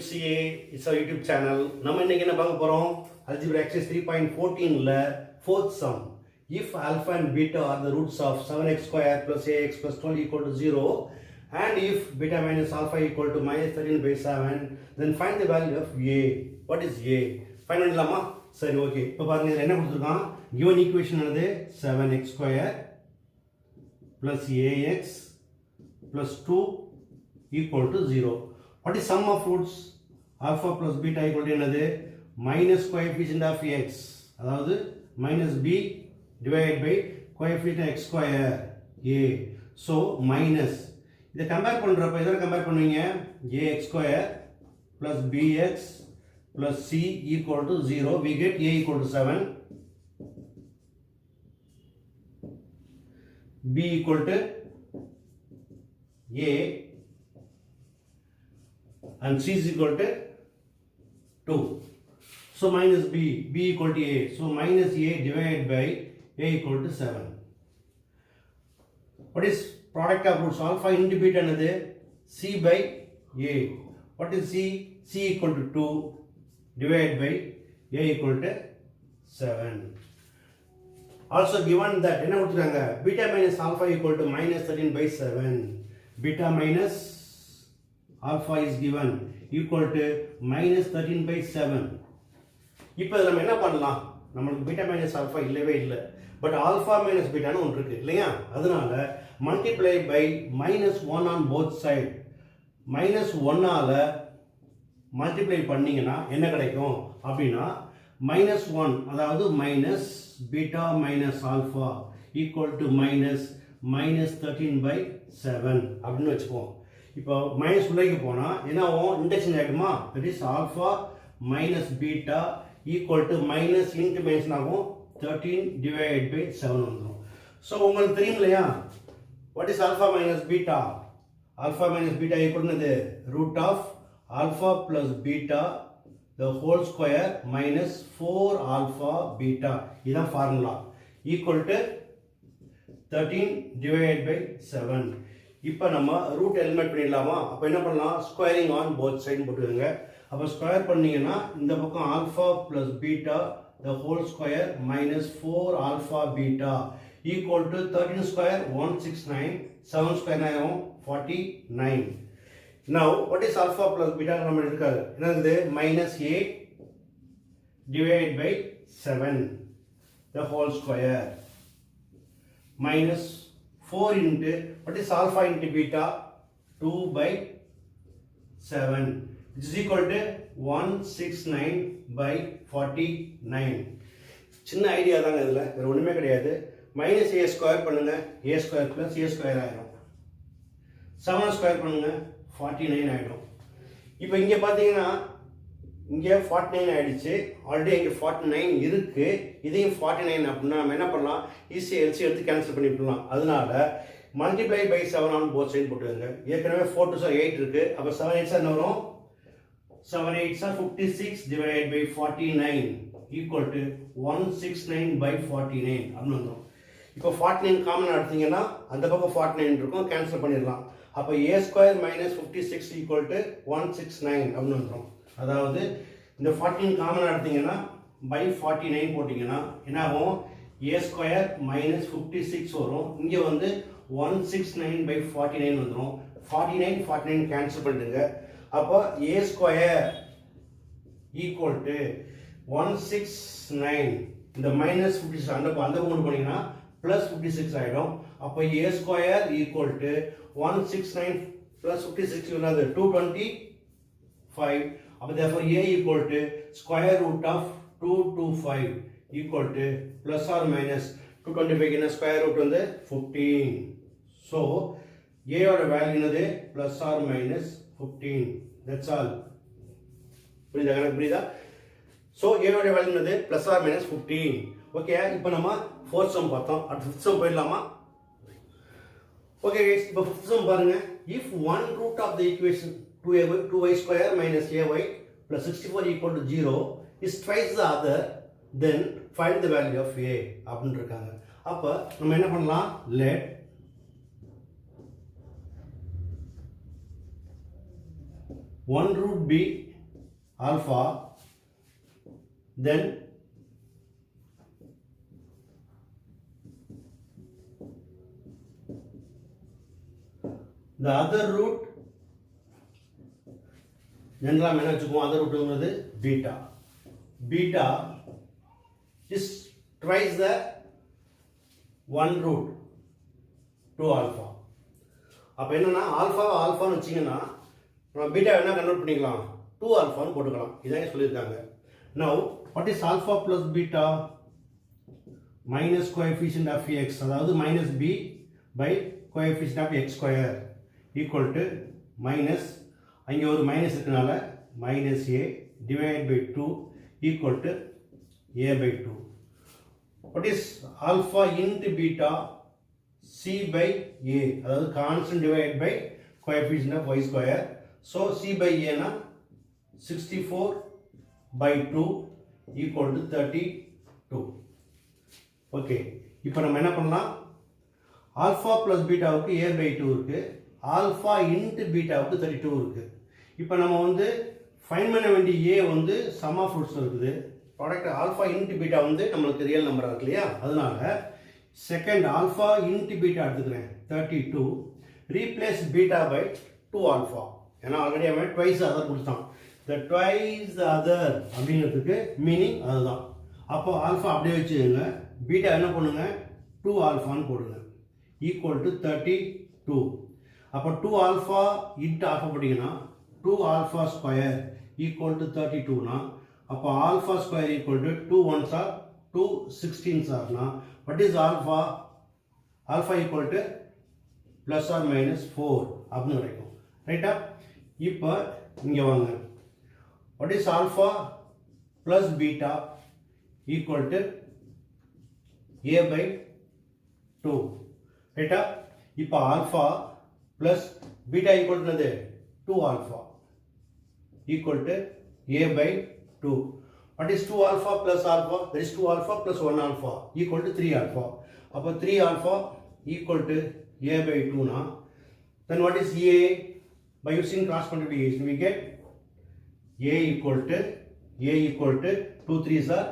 CA, it's our YouTube channel. நம்ம இன்னைக்கு என்ன பார்க்க போறோம்? Algebra exercise 3.14ல fourth sum. If alpha and beta are the roots of 7x square plus ax plus 12 equal to 0 and if beta minus alpha equal to minus 13 by 7, then find the value of a. What is a? Find பண்ணலாமா? சரி, okay. இப்போ பாருங்க இதுல என்ன கொடுத்திருக்கான்? given equation என்னது? 7x square plus ax plus 2 equal to 0. What is sum of roots? Alpha plus beta equal to என்னது? Minus coefficient of x. அதாவது minus b divided by coefficient x square a. So minus. இதை compare பண்றப்ப எதனை compare பண்ணுவீங்க? ax square plus bx plus c equal to 0. We get a equal to 7. b equal to a and c is equal to 2. So minus b equal to a. So minus a divided by a equal to 7. What is product of roots? Alpha into beta another c by a. What is c? C equal to 2 divided by a equal to 7. Also given that என்ன கொடுத்துருக்காங்க? Beta minus alpha equal to minus 13 by 7. Beta minus alpha is given equal to minus 13 by 7. இப்போ நம்ம என்ன பண்ணலாம்? நமக்கு beta minus alpha இல்லவே இல்லை, but alpha minus beta ஒன்று இருக்கு இல்லையா? அதனால multiply by minus 1 on both side. minus 1 ஆல multiply பண்ணீங்கன்னா என்ன கிடைக்கும் அப்படின்னா minus 1, அதாவது minus beta minus alpha equal to minus 13 by 7 அப்படின்னு வச்சுப்போம். இப்போ மைனஸ் உள்ளேக்கு போனால் என்ன ஆகும்? இன்டெக்ஷன் ஆகிடுமா? That is alpha minus beta equal to minus into minus ஆகும் 13 டிவைட் பை 7 வந்துடும். ஸோ உங்களுக்கு தெரியும் இல்லையா? What is alpha minus beta? Alpha minus beta equal root of alpha plus beta the whole square minus 4 alpha beta. இதுதான் formula. Equal to 13 divide by 7. இப்போ நம்ம root eliminate பண்ணிடலாமா? அப்போ என்ன பண்ணலாம்? ஸ்கொயரிங் ஆன் போத் சைடு போட்டுக்கோங்க. அப்போ square பண்ணீங்கன்னா இந்த பக்கம் alpha plus beta the whole square minus 4 alpha beta equal to 13 square 169, 7 square ஆகும் 49. Now what is alpha plus beta? நம்ம இருக்காது என்னது? Minus 8 divide by 7 the whole square minus 4 into what is alpha into beta? 2 by 7, which is equal to 169 by 49. சின்ன idea தாங்க இதில், வேறு ஒன்றுமே கிடையாது. மைனஸ் ஏ ஸ்கொயர் பண்ணுங்க, ஏ ஸ்கொயர் பிளஸ் ஏ ஸ்கொயர் ஆகிடும். 7 ஸ்கொயர் பண்ணுங்க 49 ஆகிடும். இப்போ இங்கே பார்த்தீங்கன்னா இங்கே 49 ஆகிடுச்சு. ஆல்ரெடி இங்கே 49 இருக்குது. இதையும் 49 அப்படின்னா நம்ம என்ன பண்ணலாம்? ஈஸியாக எல்சி எடுத்து கேன்சல் பண்ணிவிடலாம். அதனால multiply by 7 on both side போட்டுருங்க. ஏற்கனவே 4 to 8 இருக்குது. அப்போ 7 8 என்ன வரும்? 7 8 56 divide by 49 equal to 169 by 49 அப்படின்னு வந்துடும். இப்போ 49 காமன் எடுத்தீங்கன்னா அந்த பக்கம் 49 இருக்கும், கேன்சல் பண்ணிடலாம். அப்போ ஏ ஸ்கொயர் மைனஸ் 56 ஈக்குவல் டு 169 அப்படின்னு வந்துடும். அதாவது இந்த 14 காமன் எடுத்தீங்கன்னா பை 49 போட்டிங்கன்னா என்ன ஆகும்? ஏ ஸ்கொயர் மைனஸ் 56 வரும். இங்கே வந்து 169 by 49 வந்துடும். 49 கேன்சல் பண்ணிடுங்க. அப்போ ஏ ஸ்கொயர் ஈக்குவல் டு 169, இந்த மைனஸ் 56 அந்த பக்கம் போனீங்கன்னா பிளஸ் 56 ஆகிடும். அப்போ ஏ ஸ்கொயர் ஈக்குவல் டு 169 பிளஸ் 56 என்னது? 225. Therefore a equal to square root of 225 equal to plus or minus 225 in square root வந்து 15. So a ஓட வேல்யூ என்னது? plus or minus 15. That's all. புரியுதா? கணக்கு புரியுதா? So a ஓட வேல்யூ என்னது? plus or minus 15. ஓகே, இப்போ நம்ம fourth sum பார்த்தோம். அடுத்து fifth sum போயிடலாமா? ஓகே guys, இப்போ fifth sum பாருங்க. If one root of the equation 2y square minus ay plus 64 equal to 0 is twice the other, then find the value of a அப்படின்னு இருக்காங்க. அப்போ நம்ம என்ன பண்ணலாம்? let 1 root b alpha, then the other root, general other root is beta. Beta is twice the one root to alpha. அப்போ என்னன்னா ஆல்ஃபான்னு வச்சிங்கன்னா நம்ம பீட்டா என்ன கன்வெர்ட் பண்ணிக்கலாம் 2 ஆல்ஃபான்னு போட்டுக்கலாம். இதான் சொல்லியிருக்காங்க. Now what is alpha plus beta? Minus coefficient of x, அதாவது minus B by coefficient of x square equal to minus, அங்கே ஒரு மைனஸ் இருக்கனால minus A divide by 2 equal to A by 2. What is alpha into beta? C by A, அதாவது constant divided by coefficient of y square. So C by A na 64 by 2 equal to 32. Okay, இப்போ நம்ம என்ன பண்ணலாம்? Alpha plus பீட்டாவுக்கு A by 2 இருக்கு, alpha into பீட்டாவுக்கு 32 இருக்கு. இப்போ நம்ம வந்து ஃபைன் பண்ண வேண்டிய A வந்து சம் ஆஃப் ரூட்ஸ் இருக்குது. ப்ராடக்ட் ஆல்ஃபா இன்ட்டு பீட்டா வந்து நம்மளுக்கு ரியல் நம்பராக இருக்கு இல்லையா? அதனால செகண்ட் ஆல்ஃபா இன்ட்டு பீட்டா எடுத்துக்கிறேன் 32, ரீப்ளேஸ் பீட்டா பை 2 ஆல்ஃபா. ஏன்னா ஆல்ரெடி அவன் ட்வைஸ் அதர் கொடுத்தான். த ட்வைஸ் அதர் அப்படிங்கிறதுக்கு மீனிங் அதுதான். அப்போ ஆல்ஃபா அப்படியே வச்சுக்கோங்க, பீட்டா என்ன பண்ணுங்க 2 ஆல்ஃபான்னு போடுங்க ஈக்குவல் டு 32. அப்போ 2 ஆல்ஃபா இன்ட்டு ஆல்ஃபா போட்டிங்கன்னா 2 ஆல்ஃபா ஸ்கொயர் ஈக்குவல் டு 32னா, அப்போ alpha square equal to 2 1s are 2 16s are. What is alpha? Alpha equal to plus or minus 4 அப்படின்னு கிடைக்கும். ரைட்டா? இப்போ இங்கே வாங்க. What is alpha plus beta equal to A by 2. ரைட்டா? இப்போ alpha plus beta equal to என்னது? 2 alpha equal to A by 2. What is 2 alpha plus alpha? That is 2 alpha plus 1 alpha equal to 3 alpha. அப்போ 3 alpha equal to A by 2 na. Then what is A? By using cross multiplication we get A equal to 2 3s are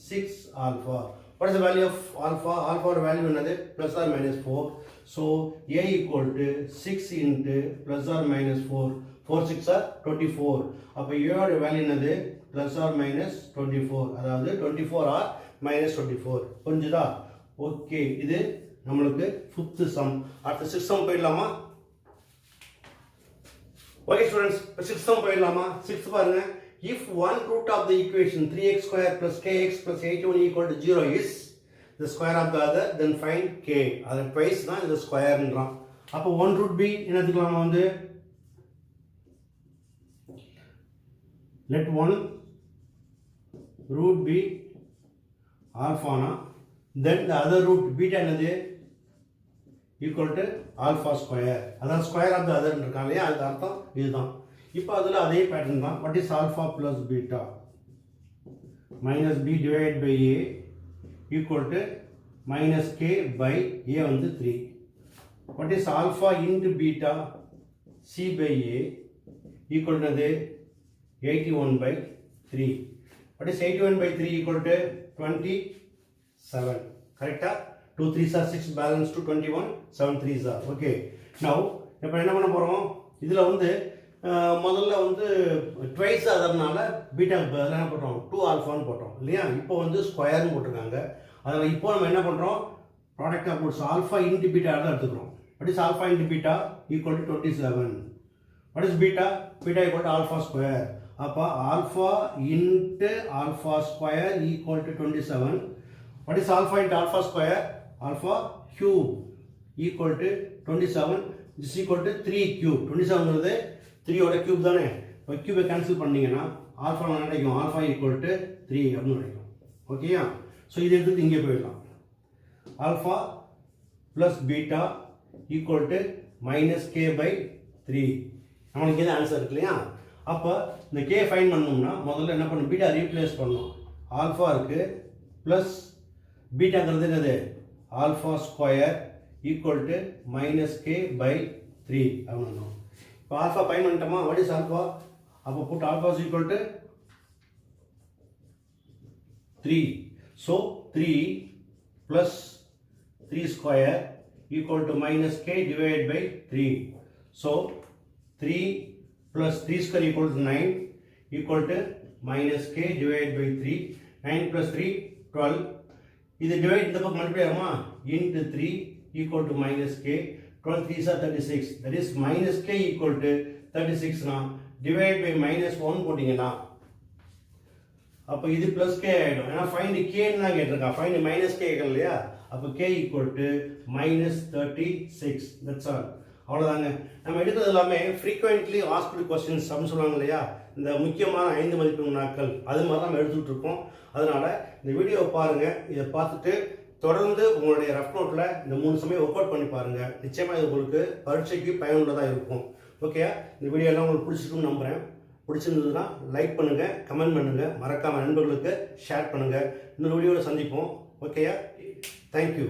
6 alpha. What is the value of alpha? Alpha value another plus or minus 4. So A equal to 6 into plus or minus 4. 4 6 are 24. அப்போ A ஓட value என்னது? plus or minus 24, அதாவது 24 or minus 24. புரிஞ்சுதா? Okay, இது நம்மளுக்கு 5th sum. அடுத்த 6th sum போயிடலாமா? Okay students, 6th sum போயிடலாமா? 6th பாருங்க. If one root of the equation 3x square plus kx plus 81 equal to 0 is the square of the other, then find k. அது twice தான் இது ஸ்கொயர்ன்றான். அப்போ 1 root b என்ன எடுத்துக்கலாமா? வந்து let 1 root be alpha na, then the other root beta என்னது equal to alpha square. அதான் square of the other இருக்காங்க இல்லையா? அது அர்த்தம் இதுதான். இப்போ அதில் அதே பேட்டர்ன் தான். what is alpha plus beta? minus b divided by a equal to minus k by a வந்து 3. what is alpha into beta? c by a equal to 81 by 3. What is 81 by 3 equal to 27? Correct? 2 3s are 6, balance to 21, 7 3s are. Okay. Now, இப்போ என்ன பண்ண போகிறோம்? இதில் வந்து முதல்ல வந்து twice அதனால பீட்டாக்கு பதிலாக என்ன போட்டோம்? 2 ஆல்ஃபான்னு போட்டோம் இல்லையா? இப்போ வந்து ஸ்கொயர்னு போட்டிருக்காங்க. அதனால் இப்போ நம்ம என்ன பண்ணுறோம்? Product of roots alpha into beta தான் எடுத்துக்கிறோம். what is alpha into beta equal to 27. what is beta? Beta equal to alpha square. அப்போ alpha into alpha square equal to 27. what is alpha into alpha square? Alpha cube equal to 27. this is equal to 3 cube. 27 is 3 ஓட cube தானே? இப்போ cube cancel பண்ணீங்கன்னா alpha என்ன கிடைக்கும்? Alpha equal to 3 அப்படின்னு கிடைக்கும். ஓகேயா? ஸோ இது எடுத்து இங்கே போயிடலாம். Alpha plus beta equal to minus K by 3. நம்மளுக்கு எது ஆன்சர் இருக்கு இல்லையா? அப்போ இந்த கே ஃபைன் பண்ணோம்னா முதல்ல என்ன பண்ணணும்? பீட்டா ரீப்ளேஸ் பண்ணணும். ஆல்ஃபா இருக்குது ப்ளஸ் பீட்டாங்கிறது என்னது? Alpha square equal to minus K by 3 அப்படின்னு. இப்போ ஆல்ஃபா ஃபைன் பண்ணிட்டோமா? What is alpha? அப்போ put alpha is equal to 3. So 3 plus 3 square equal to minus k divided by 3. So 3 plus 3 square equal to 9 equal to minus k divided by 3. 9 plus 3 12. இது divide இந்த பக்கம் multiply ஆகுமா into 3 equal to minus k. 12 3s are 36. That is minus k equal to 36 னா divide by minus 1 போட்டிங்கன்னா அப்போ இது plus k ஆயிடும். ஏன்னா find k ன்னு தான் கேட்டிருக்கா. find minus k கேட்கல இல்லையா? அப்போ k equal to minus 36. That's all. அவ்வளோதாங்க. நம்ம எடுக்கிறது எல்லாமே frequently asked questions அப்படின்னு சொல்லுவாங்க இல்லையா? இந்த முக்கியமான 5 மதிப்பு வினாக்கள் அது மாதிரி தான் நம்ம எடுத்துகிட்டு இருக்கோம். அதனால் இந்த வீடியோவை பாருங்கள். இதை பார்த்துட்டு தொடர்ந்து உங்களுடைய ரஃப் நோட்டில் இந்த 3 சமயம் ஒர்க் அவுட் பண்ணி பாருங்கள். நிச்சயமாக இது உங்களுக்கு பரீட்சைக்கு பயனுள்ளதாக இருக்கும். ஓகே, இந்த வீடியோ எல்லாம் உங்களுக்கு பிடிச்சிருக்குன்னு நம்புகிறேன். பிடிச்சிருந்ததுன்னா லைக் பண்ணுங்கள், கமெண்ட் பண்ணுங்கள், மறக்காமல் நண்பர்களுக்கு ஷேர் பண்ணுங்கள். இன்னொரு வீடியோவில் சந்திப்போம். ஓகேயா, தேங்க்யூ.